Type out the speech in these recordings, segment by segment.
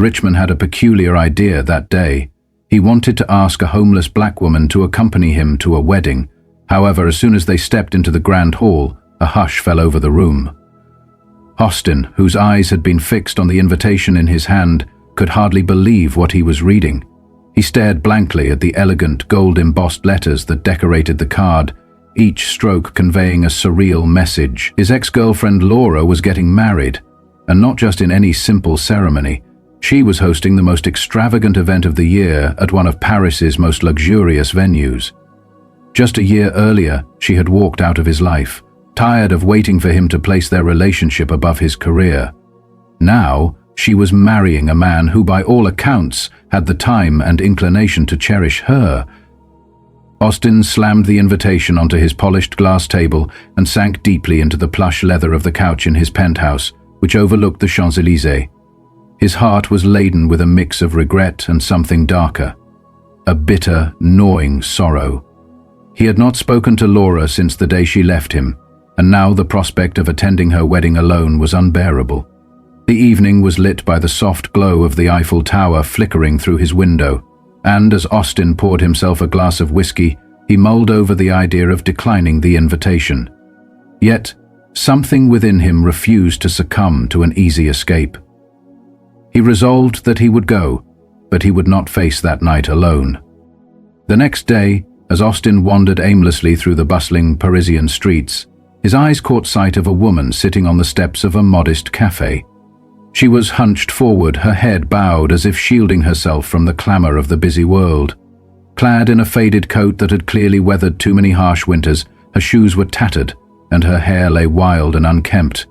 Richmond had a peculiar idea that day. He wanted to ask a homeless black woman to accompany him to a wedding. However, as soon as they stepped into the grand hall, a hush fell over the room. Austin, whose eyes had been fixed on the invitation in his hand, could hardly believe what he was reading. He stared blankly at the elegant, gold-embossed letters that decorated the card, each stroke conveying a surreal message. His ex-girlfriend Laura was getting married, and not just in any simple ceremony. She was hosting the most extravagant event of the year at one of Paris's most luxurious venues. Just a year earlier, she had walked out of his life, tired of waiting for him to place their relationship above his career. Now, she was marrying a man who, by all accounts, had the time and inclination to cherish her. Austin slammed the invitation onto his polished glass table and sank deeply into the plush leather of the couch in his penthouse, which overlooked the Champs-Élysées. His heart was laden with a mix of regret and something darker, a bitter, gnawing sorrow. He had not spoken to Laura since the day she left him, and now the prospect of attending her wedding alone was unbearable. The evening was lit by the soft glow of the Eiffel Tower flickering through his window, and as Austin poured himself a glass of whiskey, he mulled over the idea of declining the invitation. Yet, something within him refused to succumb to an easy escape. He resolved that he would go, but he would not face that night alone. The next day, as Austin wandered aimlessly through the bustling Parisian streets, his eyes caught sight of a woman sitting on the steps of a modest cafe. She was hunched forward, her head bowed as if shielding herself from the clamor of the busy world. Clad in a faded coat that had clearly weathered too many harsh winters, her shoes were tattered, and her hair lay wild and unkempt.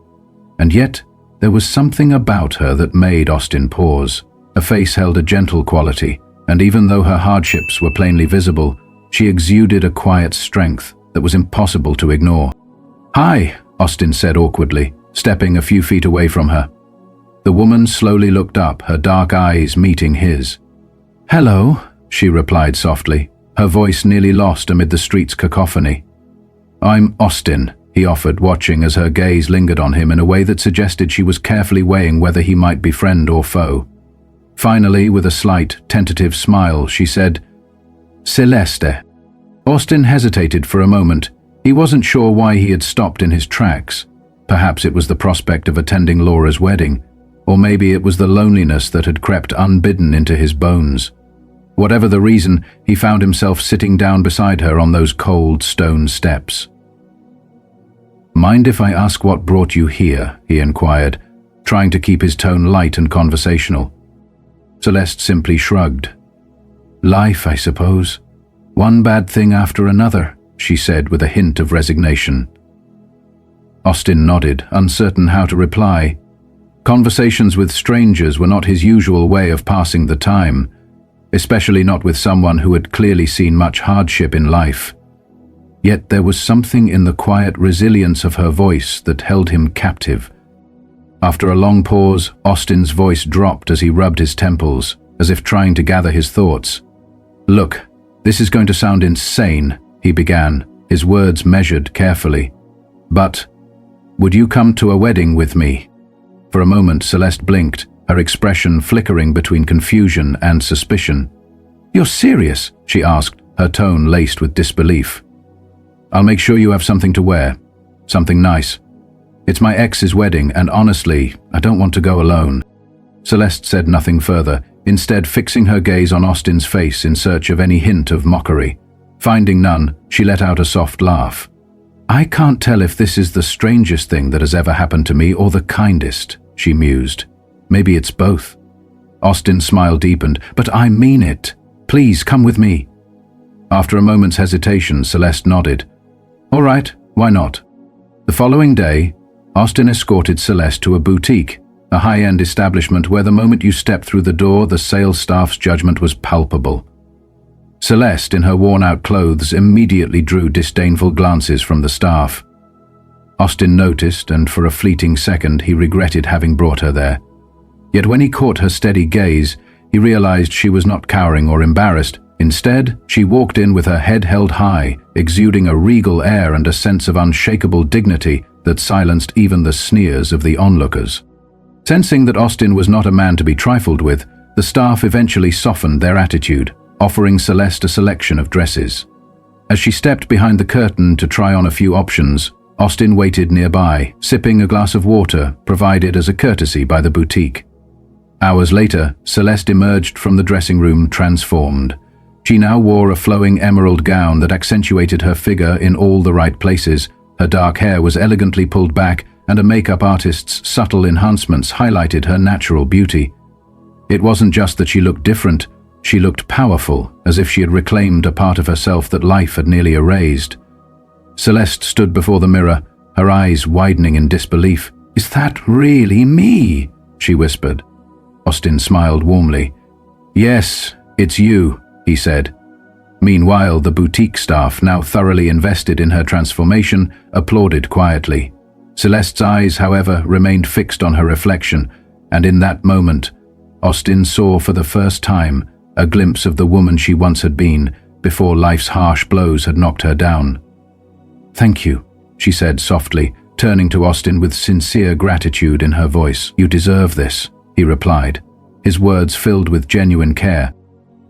And yet, there was something about her that made Austin pause. Her face held a gentle quality, and even though her hardships were plainly visible, she exuded a quiet strength that was impossible to ignore. "Hi," Austin said awkwardly, stepping a few feet away from her. The woman slowly looked up, her dark eyes meeting his. "Hello," she replied softly, her voice nearly lost amid the street's cacophony. "I'm Austin," he offered, watching as her gaze lingered on him in a way that suggested she was carefully weighing whether he might be friend or foe. Finally, with a slight, tentative smile, she said, "Celeste." Austin hesitated for a moment. He wasn't sure why he had stopped in his tracks. Perhaps it was the prospect of attending Laura's wedding, or maybe it was the loneliness that had crept unbidden into his bones. Whatever the reason, he found himself sitting down beside her on those cold stone steps. "Mind if I ask what brought you here?" he inquired, trying to keep his tone light and conversational. Celeste simply shrugged. "Life, I suppose. One bad thing after another," she said with a hint of resignation. Austin nodded, uncertain how to reply. Conversations with strangers were not his usual way of passing the time, especially not with someone who had clearly seen much hardship in life. Yet there was something in the quiet resilience of her voice that held him captive. After a long pause, Austin's voice dropped as he rubbed his temples, as if trying to gather his thoughts. "Look, this is going to sound insane," he began, his words measured carefully. "But would you come to a wedding with me?" For a moment, Celeste blinked, her expression flickering between confusion and suspicion. "You're serious?" she asked, her tone laced with disbelief. "I'll make sure you have something to wear. Something nice. It's my ex's wedding, and honestly, I don't want to go alone." Celeste said nothing further, instead fixing her gaze on Austin's face in search of any hint of mockery. Finding none, she let out a soft laugh. "I can't tell if this is the strangest thing that has ever happened to me or the kindest," she mused. "Maybe it's both." Austin's smile deepened. "But I mean it. Please come with me." After a moment's hesitation, Celeste nodded. "All right, why not?" The following day, Austin escorted Celeste to a boutique, a high-end establishment where the moment you stepped through the door, the sales staff's judgment was palpable. Celeste, in her worn-out clothes, immediately drew disdainful glances from the staff. Austin noticed, and for a fleeting second he regretted having brought her there. Yet when he caught her steady gaze, he realized she was not cowering or embarrassed. Instead, she walked in with her head held high, exuding a regal air and a sense of unshakable dignity that silenced even the sneers of the onlookers. Sensing that Austin was not a man to be trifled with, the staff eventually softened their attitude, offering Celeste a selection of dresses. As she stepped behind the curtain to try on a few options, Austin waited nearby, sipping a glass of water provided as a courtesy by the boutique. Hours later, Celeste emerged from the dressing room transformed. She now wore a flowing emerald gown that accentuated her figure in all the right places. Her dark hair was elegantly pulled back, and a makeup artist's subtle enhancements highlighted her natural beauty. It wasn't just that she looked different, she looked powerful, as if she had reclaimed a part of herself that life had nearly erased. Celeste stood before the mirror, her eyes widening in disbelief. "Is that really me?" she whispered. Austin smiled warmly. "Yes, it's you," he said. Meanwhile, the boutique staff, now thoroughly invested in her transformation, applauded quietly. Celeste's eyes, however, remained fixed on her reflection, and in that moment, Austin saw for the first time a glimpse of the woman she once had been, before life's harsh blows had knocked her down. "Thank you," she said softly, turning to Austin with sincere gratitude in her voice. "You deserve this," he replied, his words filled with genuine care.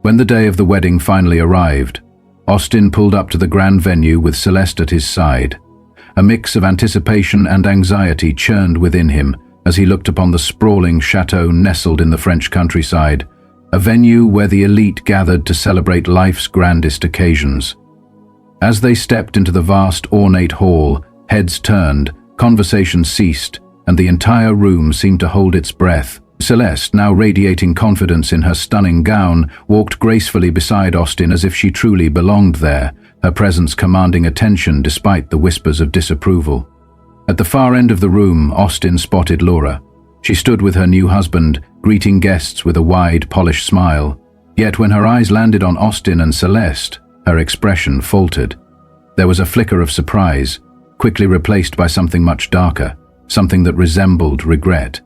When the day of the wedding finally arrived, Austin pulled up to the grand venue with Celeste at his side. A mix of anticipation and anxiety churned within him as he looked upon the sprawling chateau nestled in the French countryside, a venue where the elite gathered to celebrate life's grandest occasions. As they stepped into the vast, ornate hall, heads turned, conversation ceased, and the entire room seemed to hold its breath. Celeste, now radiating confidence in her stunning gown, walked gracefully beside Austin as if she truly belonged there, her presence commanding attention despite the whispers of disapproval. At the far end of the room, Austin spotted Laura. She stood with her new husband, greeting guests with a wide, polished smile. Yet when her eyes landed on Austin and Celeste, her expression faltered. There was a flicker of surprise, quickly replaced by something much darker, something that resembled regret.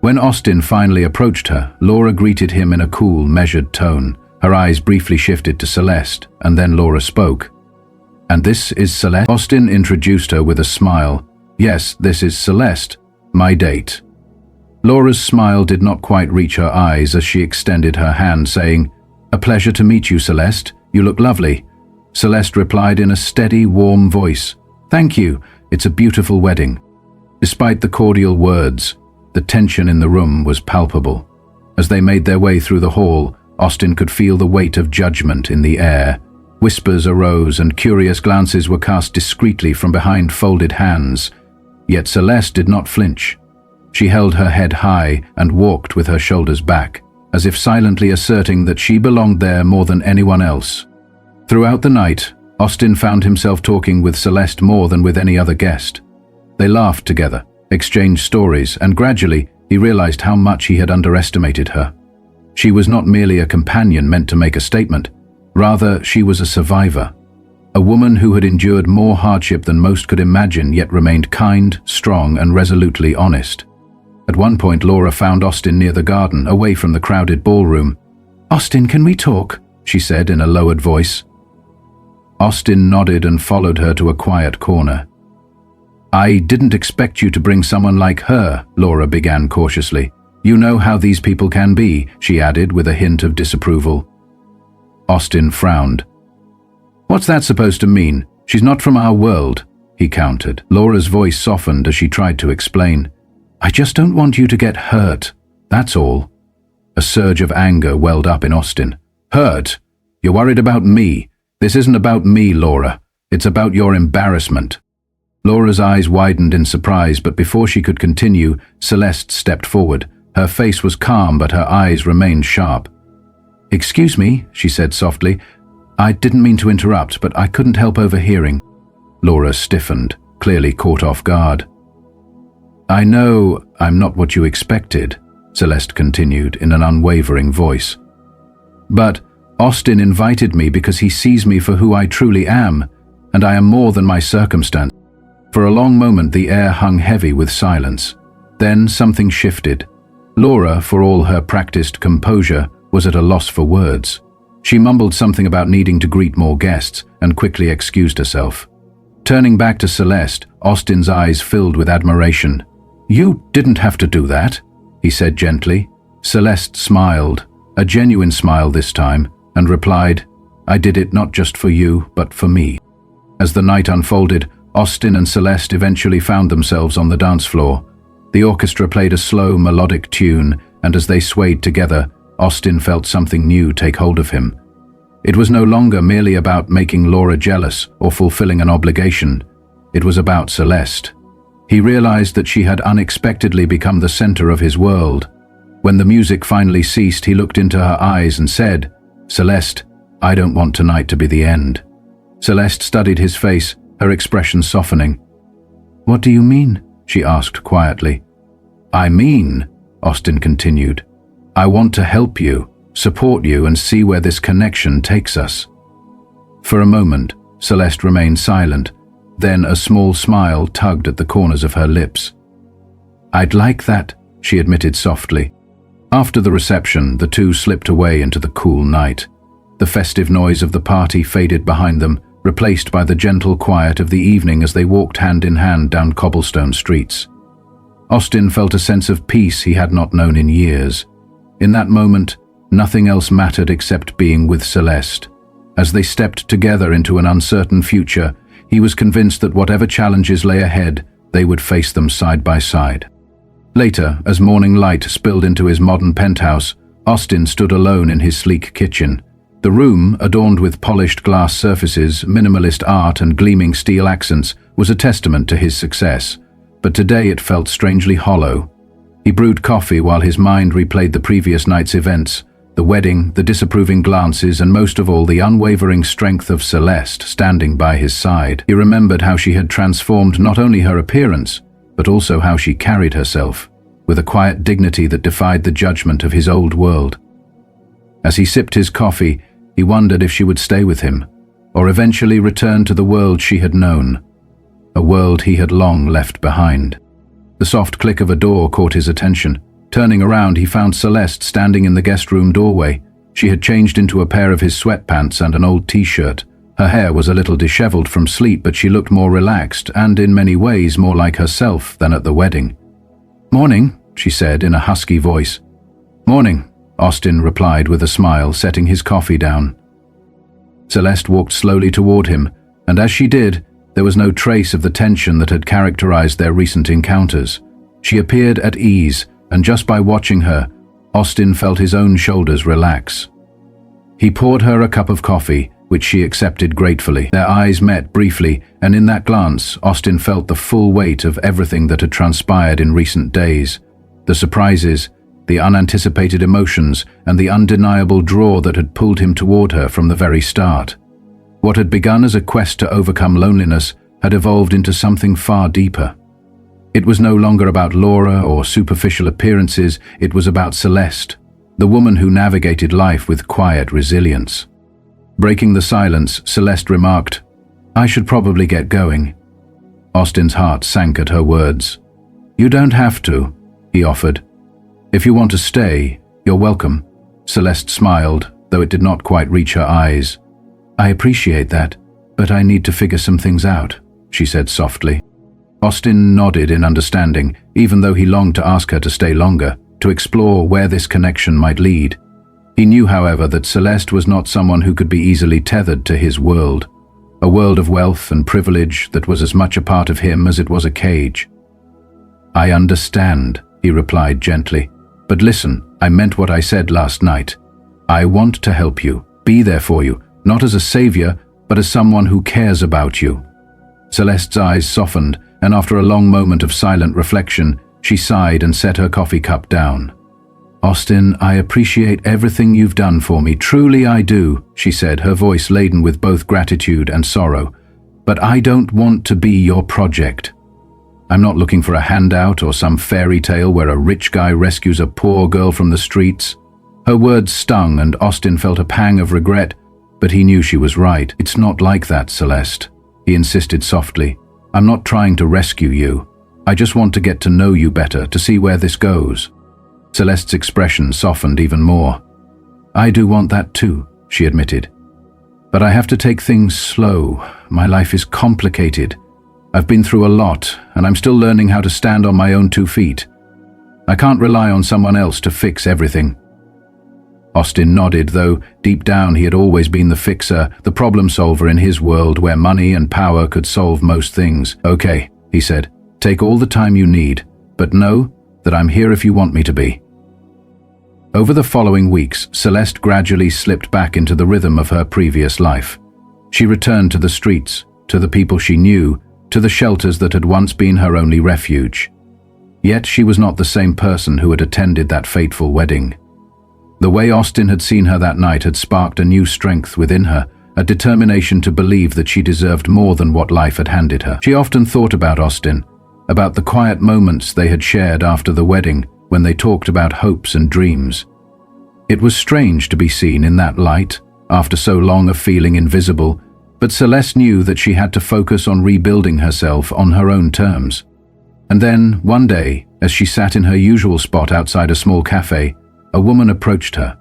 When Austin finally approached her, Laura greeted him in a cool, measured tone. Her eyes briefly shifted to Celeste, and then Laura spoke. "And this is Celeste?" Austin introduced her with a smile. "Yes, this is Celeste, my date." Laura's smile did not quite reach her eyes as she extended her hand, saying, "A pleasure to meet you, Celeste. You look lovely." Celeste replied in a steady, warm voice, "Thank you. It's a beautiful wedding." Despite the cordial words, the tension in the room was palpable. As they made their way through the hall, Austin could feel the weight of judgment in the air. Whispers arose and curious glances were cast discreetly from behind folded hands. Yet Celeste did not flinch. She held her head high and walked with her shoulders back, as if silently asserting that she belonged there more than anyone else. Throughout the night, Austin found himself talking with Celeste more than with any other guest. They laughed together, exchanged stories, and gradually he realized how much he had underestimated her. She was not merely a companion meant to make a statement. Rather, she was a survivor. A woman who had endured more hardship than most could imagine, yet remained kind, strong, and resolutely honest. At one point, Laura found Austin near the garden, away from the crowded ballroom. "Austin, can we talk?" she said in a lowered voice. Austin nodded and followed her to a quiet corner. "I didn't expect you to bring someone like her," Laura began cautiously. "You know how these people can be," she added with a hint of disapproval. Austin frowned. "What's that supposed to mean? She's not from our world," he countered. Laura's voice softened as she tried to explain. "I just don't want you to get hurt, that's all." A surge of anger welled up in Austin. "Hurt? You're worried about me. This isn't about me, Laura. It's about your embarrassment." Laura's eyes widened in surprise, but before she could continue, Celeste stepped forward. Her face was calm, but her eyes remained sharp. "Excuse me," she said softly. "I didn't mean to interrupt, but I couldn't help overhearing." Laura stiffened, clearly caught off guard. "I know I'm not what you expected," Celeste continued in an unwavering voice. "But Austin invited me because he sees me for who I truly am, and I am more than my circumstance." For a long moment the air hung heavy with silence. Then something shifted. Laura, for all her practiced composure, was at a loss for words. She mumbled something about needing to greet more guests and quickly excused herself. Turning back to Celeste, Austin's eyes filled with admiration. "You didn't have to do that," he said gently. Celeste smiled, a genuine smile this time, and replied, "I did it not just for you, but for me." As the night unfolded, Austin and Celeste eventually found themselves on the dance floor. The orchestra played a slow, melodic tune, and as they swayed together, Austin felt something new take hold of him. It was no longer merely about making Laura jealous or fulfilling an obligation. It was about Celeste. He realized that she had unexpectedly become the center of his world. When the music finally ceased, he looked into her eyes and said, "Celeste, I don't want tonight to be the end." Celeste studied his face, her expression softening. "What do you mean?" she asked quietly. "I mean," Austin continued, "I want to help you, support you, and see where this connection takes us." For a moment, Celeste remained silent, then a small smile tugged at the corners of her lips. "I'd like that," she admitted softly. After the reception, the two slipped away into the cool night. The festive noise of the party faded behind them, replaced by the gentle quiet of the evening as they walked hand in hand down cobblestone streets. Austin felt a sense of peace he had not known in years. In that moment, nothing else mattered except being with Celeste. As they stepped together into an uncertain future, he was convinced that whatever challenges lay ahead, they would face them side by side. Later, as morning light spilled into his modern penthouse, Austin stood alone in his sleek kitchen. The room, adorned with polished glass surfaces, minimalist art, and gleaming steel accents, was a testament to his success, but today it felt strangely hollow. He brewed coffee while his mind replayed the previous night's events, the wedding, the disapproving glances, and most of all, the unwavering strength of Celeste standing by his side. He remembered how she had transformed not only her appearance, but also how she carried herself, with a quiet dignity that defied the judgment of his old world. As he sipped his coffee, he wondered if she would stay with him, or eventually return to the world she had known, a world he had long left behind. The soft click of a door caught his attention. Turning around, he found Celeste standing in the guest room doorway. She had changed into a pair of his sweatpants and an old t-shirt. Her hair was a little disheveled from sleep, but she looked more relaxed and in many ways more like herself than at the wedding. "Morning," she said in a husky voice. "Morning," Austin replied with a smile, setting his coffee down. Celeste walked slowly toward him, and as she did, there was no trace of the tension that had characterized their recent encounters. She appeared at ease, and just by watching her, Austin felt his own shoulders relax. He poured her a cup of coffee, which she accepted gratefully. Their eyes met briefly, and in that glance, Austin felt the full weight of everything that had transpired in recent days. The surprises, the unanticipated emotions, and the undeniable draw that had pulled him toward her from the very start. What had begun as a quest to overcome loneliness had evolved into something far deeper. It was no longer about Laura or superficial appearances, it was about Celeste, the woman who navigated life with quiet resilience. Breaking the silence, Celeste remarked, "I should probably get going." Austin's heart sank at her words. "You don't have to," he offered. "If you want to stay, you're welcome." Celeste smiled, though it did not quite reach her eyes. "I appreciate that, but I need to figure some things out," she said softly. Austin nodded in understanding, even though he longed to ask her to stay longer, to explore where this connection might lead. He knew, however, that Celeste was not someone who could be easily tethered to his world, a world of wealth and privilege that was as much a part of him as it was a cage. "I understand," he replied gently, "but listen, I meant what I said last night. I want to help you, be there for you, not as a savior, but as someone who cares about you." Celeste's eyes softened, and after a long moment of silent reflection, she sighed and set her coffee cup down. "Austin, I appreciate everything you've done for me. Truly I do," she said, her voice laden with both gratitude and sorrow. "But I don't want to be your project. I'm not looking for a handout or some fairy tale where a rich guy rescues a poor girl from the streets." Her words stung, and Austin felt a pang of regret, but he knew she was right. "It's not like that, Celeste," he insisted softly. "I'm not trying to rescue you. I just want to get to know you better, to see where this goes." Celeste's expression softened even more. "I do want that too," she admitted. "But I have to take things slow. My life is complicated. I've been through a lot, and I'm still learning how to stand on my own 2 feet." I can't rely on someone else to fix everything." Austin nodded, though deep down he had always been the fixer, the problem solver in his world where money and power could solve most things. "Okay," he said, "take all the time you need, but know that I'm here if you want me to be." Over the following weeks, Celeste gradually slipped back into the rhythm of her previous life. She returned to the streets, to the people she knew, to the shelters that had once been her only refuge. Yet she was not the same person who had attended that fateful wedding. The way Austin had seen her that night had sparked a new strength within her, a determination to believe that she deserved more than what life had handed her. She often thought about Austin, about the quiet moments they had shared after the wedding when they talked about hopes and dreams. It was strange to be seen in that light, after so long of feeling invisible, but Celeste knew that she had to focus on rebuilding herself on her own terms. And then, one day, as she sat in her usual spot outside a small cafe, a woman approached her.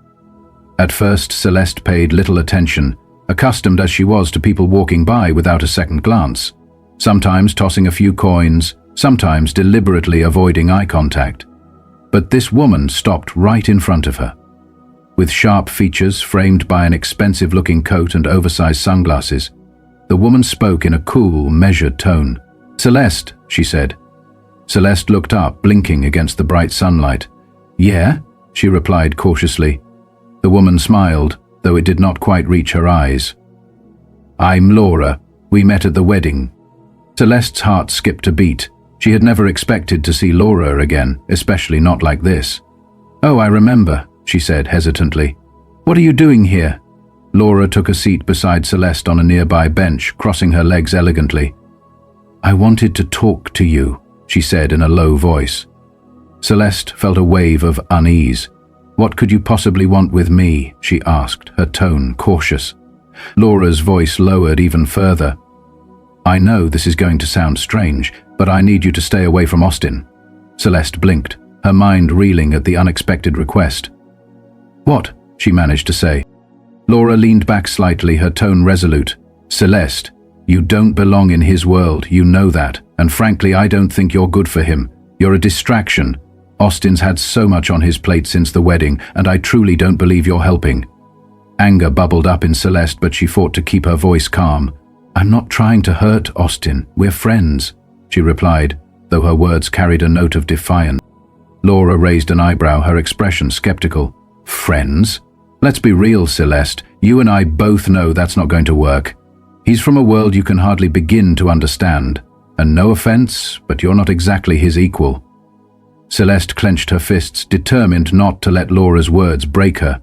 At first, Celeste paid little attention, accustomed as she was to people walking by without a second glance, sometimes tossing a few coins, sometimes deliberately avoiding eye contact. But this woman stopped right in front of her. With sharp features framed by an expensive-looking coat and oversized sunglasses, the woman spoke in a cool, measured tone. "Celeste," she said. Celeste looked up, blinking against the bright sunlight. "Yeah?" she replied cautiously. The woman smiled, though it did not quite reach her eyes. "I'm Laura. We met at the wedding." Celeste's heart skipped a beat. She had never expected to see Laura again, especially not like this. "Oh, I remember," she said hesitantly. "What are you doing here?" Laura took a seat beside Celeste on a nearby bench, crossing her legs elegantly. "I wanted to talk to you," she said in a low voice. Celeste felt a wave of unease. "What could you possibly want with me?" she asked, her tone cautious. Laura's voice lowered even further. "I know this is going to sound strange, but I need you to stay away from Austin." Celeste blinked, her mind reeling at the unexpected request. "What?" she managed to say. Laura leaned back slightly, her tone resolute. "Celeste, you don't belong in his world, you know that, and frankly I don't think you're good for him. You're a distraction. Austin's had so much on his plate since the wedding, and I truly don't believe you're helping." Anger bubbled up in Celeste, but she fought to keep her voice calm. "I'm not trying to hurt Austin. We're friends," she replied, though her words carried a note of defiance. Laura raised an eyebrow, her expression skeptical. "Friends? Let's be real, Celeste. You and I both know that's not going to work. He's from a world you can hardly begin to understand. And no offense, but you're not exactly his equal." Celeste clenched her fists, determined not to let Laura's words break her.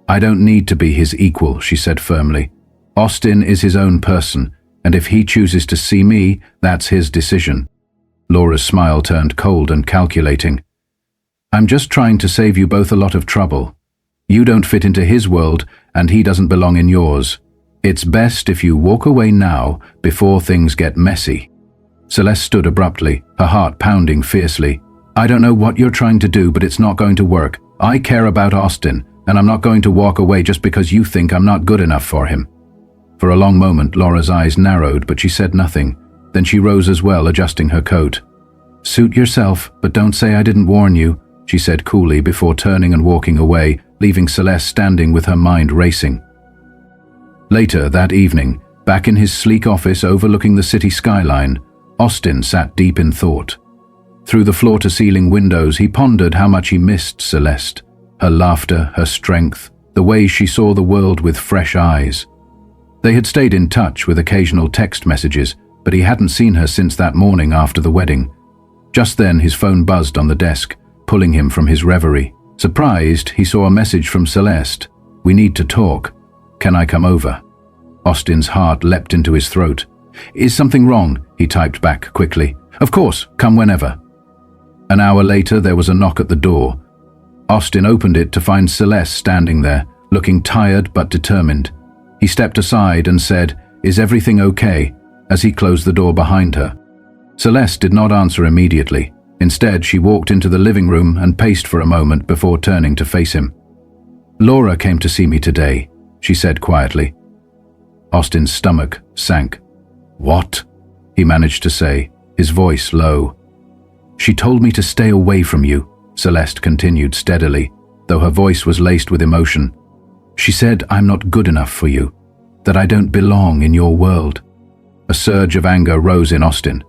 "I don't need to be his equal," she said firmly. "Austin is his own person, and if he chooses to see me, that's his decision." Laura's smile turned cold and calculating. "I'm just trying to save you both a lot of trouble. You don't fit into his world, and he doesn't belong in yours. It's best if you walk away now, before things get messy." Celeste stood abruptly, her heart pounding fiercely. "I don't know what you're trying to do, but it's not going to work. I care about Austin, and I'm not going to walk away just because you think I'm not good enough for him." For a long moment, Laura's eyes narrowed, but she said nothing. Then she rose as well, adjusting her coat. "Suit yourself, but don't say I didn't warn you," she said coolly before turning and walking away, leaving Celeste standing with her mind racing. Later that evening, back in his sleek office overlooking the city skyline, Austin sat deep in thought. Through the floor-to-ceiling windows, he pondered how much he missed Celeste, her laughter, her strength, the way she saw the world with fresh eyes. They had stayed in touch with occasional text messages, but he hadn't seen her since that morning after the wedding. Just then his phone buzzed on the desk, pulling him from his reverie. Surprised, he saw a message from Celeste. "We need to talk. Can I come over?" Austin's heart leapt into his throat. "Is something wrong?" he typed back quickly. "Of course, come whenever." An hour later, there was a knock at the door. Austin opened it to find Celeste standing there, looking tired but determined. He stepped aside and said, "Is everything okay?" as he closed the door behind her. Celeste did not answer immediately. Instead, she walked into the living room and paced for a moment before turning to face him. "Laura came to see me today," she said quietly. Austin's stomach sank. "What?" he managed to say, his voice low. "She told me to stay away from you," Celeste continued steadily, though her voice was laced with emotion. She said, "I'm not good enough for you, that I don't belong in your world." A surge of anger rose in Austin.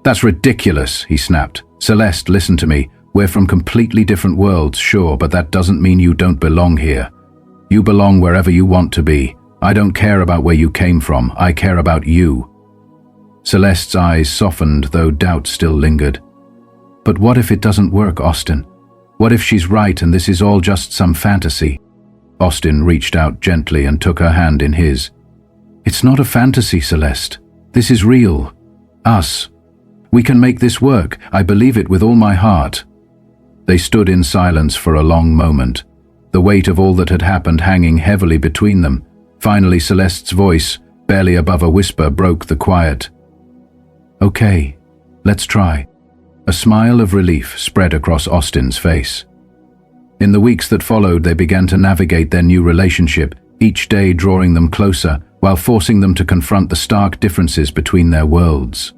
"That's ridiculous," he snapped. "Celeste, listen to me. We're from completely different worlds, sure, but that doesn't mean you don't belong here. You belong wherever you want to be. I don't care about where you came from. I care about you." Celeste's eyes softened, though doubt still lingered. "But what if it doesn't work, Austin? What if she's right and this is all just some fantasy?" Austin reached out gently and took her hand in his. "It's not a fantasy, Celeste. This is real. Us. We can make this work. I believe it with all my heart." They stood in silence for a long moment, the weight of all that had happened hanging heavily between them. Finally, Celeste's voice, barely above a whisper, broke the quiet. "Okay, let's try." A smile of relief spread across Austin's face. In the weeks that followed, they began to navigate their new relationship, each day drawing them closer, while forcing them to confront the stark differences between their worlds.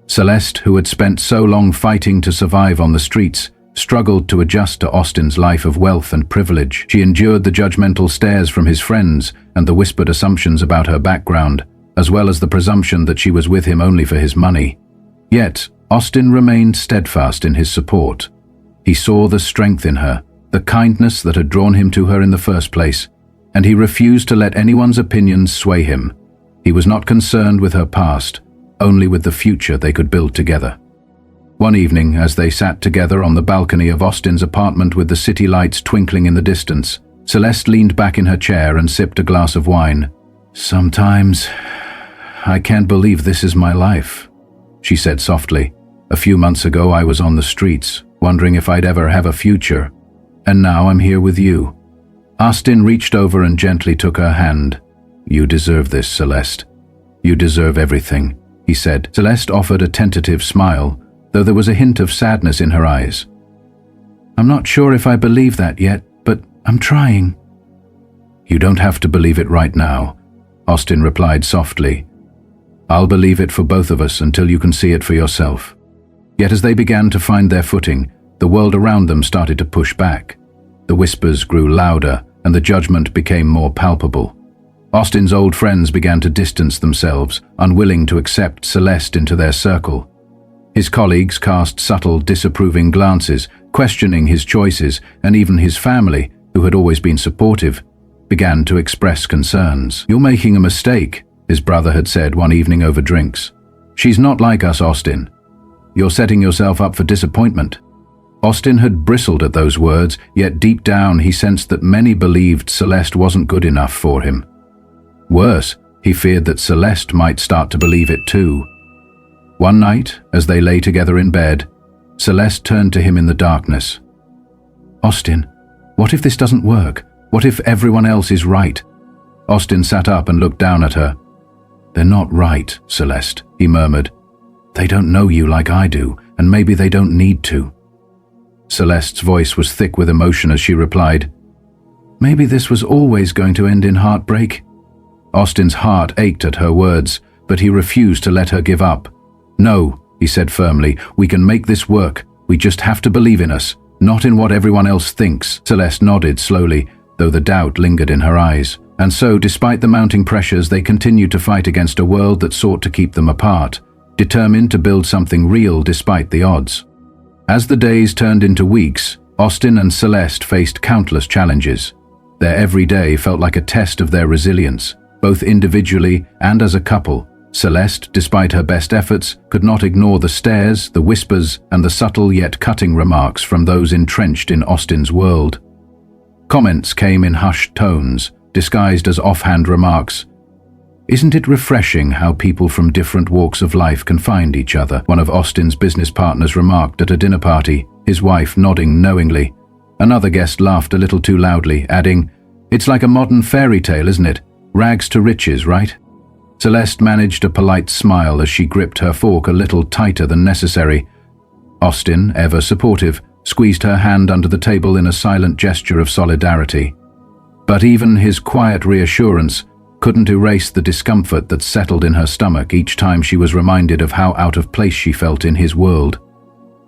Celeste, who had spent so long fighting to survive on the streets, struggled to adjust to Austin's life of wealth and privilege. She endured the judgmental stares from his friends and the whispered assumptions about her background, as well as the presumption that she was with him only for his money. Yet, Austin remained steadfast in his support. He saw the strength in her, the kindness that had drawn him to her in the first place, and he refused to let anyone's opinions sway him. He was not concerned with her past, only with the future they could build together. One evening, as they sat together on the balcony of Austin's apartment with the city lights twinkling in the distance, Celeste leaned back in her chair and sipped a glass of wine. "Sometimes, I can't believe this is my life," she said softly. "A few months ago I was on the streets, wondering if I'd ever have a future, and now I'm here with you." Austin reached over and gently took her hand. "You deserve this, Celeste. You deserve everything," he said. Celeste offered a tentative smile, though there was a hint of sadness in her eyes. "I'm not sure if I believe that yet, but I'm trying." "You don't have to believe it right now," Austin replied softly. "I'll believe it for both of us until you can see it for yourself." Yet as they began to find their footing, the world around them started to push back. The whispers grew louder and the judgment became more palpable. Austin's old friends began to distance themselves, unwilling to accept Celeste into their circle. His colleagues cast subtle, disapproving glances, questioning his choices, and even his family, who had always been supportive, began to express concerns. "You're making a mistake," his brother had said one evening over drinks. "She's not like us, Austin. You're setting yourself up for disappointment." Austin had bristled at those words, yet deep down he sensed that many believed Celeste wasn't good enough for him. Worse, he feared that Celeste might start to believe it too. One night, as they lay together in bed, Celeste turned to him in the darkness. "Austin, what if this doesn't work? What if everyone else is right?" Austin sat up and looked down at her. "They're not right, Celeste," he murmured. "They don't know you like I do, and maybe they don't need to." Celeste's voice was thick with emotion as she replied, "Maybe this was always going to end in heartbreak." Austin's heart ached at her words, but he refused to let her give up. "No," he said firmly, "we can make this work. We just have to believe in us, not in what everyone else thinks." Celeste nodded slowly, though the doubt lingered in her eyes. And so, despite the mounting pressures, they continued to fight against a world that sought to keep them apart, determined to build something real despite the odds. As the days turned into weeks, Austin and Celeste faced countless challenges. Their every day felt like a test of their resilience, both individually and as a couple. Celeste, despite her best efforts, could not ignore the stares, the whispers, and the subtle yet cutting remarks from those entrenched in Austin's world. Comments came in hushed tones, disguised as offhand remarks. "Isn't it refreshing how people from different walks of life can find each other?" one of Austin's business partners remarked at a dinner party, his wife nodding knowingly. Another guest laughed a little too loudly, adding, "It's like a modern fairy tale, isn't it? Rags to riches, right?" Celeste managed a polite smile as she gripped her fork a little tighter than necessary. Austin, ever supportive, squeezed her hand under the table in a silent gesture of solidarity. But even his quiet reassurance couldn't erase the discomfort that settled in her stomach each time she was reminded of how out of place she felt in his world.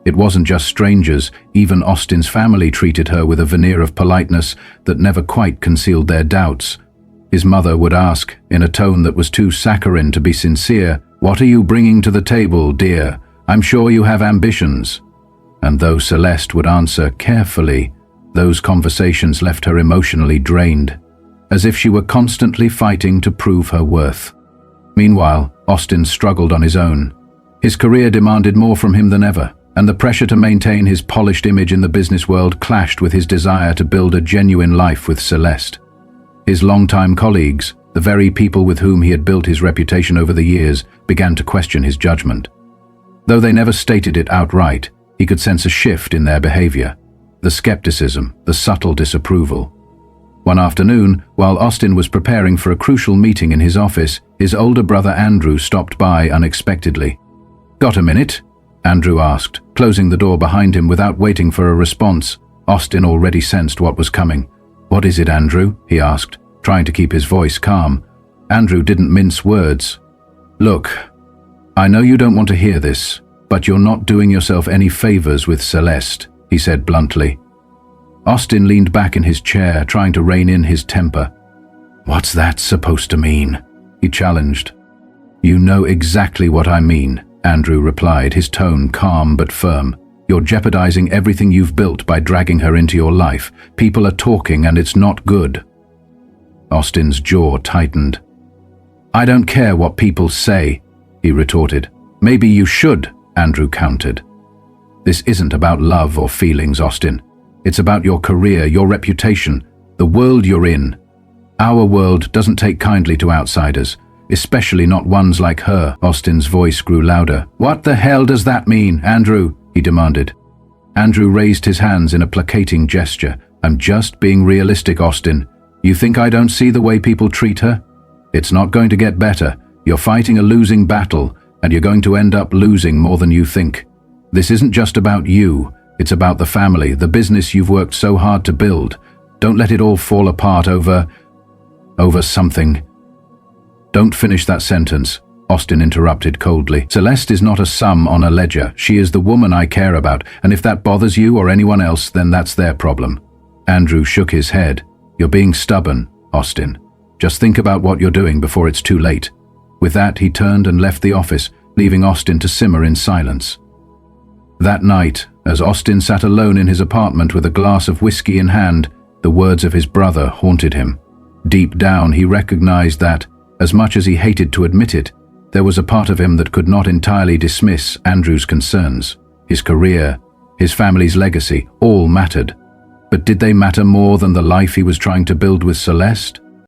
It wasn't just strangers, even Austin's family treated her with a veneer of politeness that never quite concealed their doubts. His mother would ask, in a tone that was too saccharine to be sincere, "What are you bringing to the table, dear? I'm sure you have ambitions." And though Celeste would answer carefully, those conversations left her emotionally drained, as if she were constantly fighting to prove her worth. Meanwhile, Austin struggled on his own. His career demanded more from him than ever, and the pressure to maintain his polished image in the business world clashed with his desire to build a genuine life with Celeste. His longtime colleagues, the very people with whom he had built his reputation over the years, began to question his judgment. Though they never stated it outright, he could sense a shift in their behavior, the skepticism, the subtle disapproval. One afternoon, while Austin was preparing for a crucial meeting in his office, his older brother Andrew stopped by unexpectedly. "Got a minute?" Andrew asked, closing the door behind him without waiting for a response. Austin already sensed what was coming. "What is it, Andrew?" he asked, trying to keep his voice calm. Andrew didn't mince words. "Look, I know you don't want to hear this, but you're not doing yourself any favors with Celeste," he said bluntly. Austin leaned back in his chair, trying to rein in his temper. "What's that supposed to mean?" he challenged. "You know exactly what I mean," Andrew replied, his tone calm but firm. "You're jeopardizing everything you've built by dragging her into your life. People are talking and it's not good." Austin's jaw tightened. "I don't care what people say," he retorted. "Maybe you should," Andrew countered. "This isn't about love or feelings, Austin. It's about your career, your reputation, the world you're in. Our world doesn't take kindly to outsiders, especially not ones like her." Austin's voice grew louder. "What the hell does that mean, Andrew?" he demanded. Andrew raised his hands in a placating gesture. "I'm just being realistic, Austin. You think I don't see the way people treat her? It's not going to get better. You're fighting a losing battle, and you're going to end up losing more than you think. This isn't just about you. It's about the family, the business you've worked so hard to build. Don't let it all fall apart over something." "Don't finish that sentence," Austin interrupted coldly. "Celeste is not a sum on a ledger. She is the woman I care about, and if that bothers you or anyone else, then that's their problem." Andrew shook his head. "You're being stubborn, Austin. Just think about what you're doing before it's too late." With that, he turned and left the office, leaving Austin to simmer in silence. That night, as Austin sat alone in his apartment with a glass of whiskey in hand, the words of his brother haunted him. Deep down, he recognized that, as much as he hated to admit it, there was a part of him that could not entirely dismiss Andrew's concerns. His career, his family's legacy, all mattered. But did they matter more than the life he was trying to build with Celeste?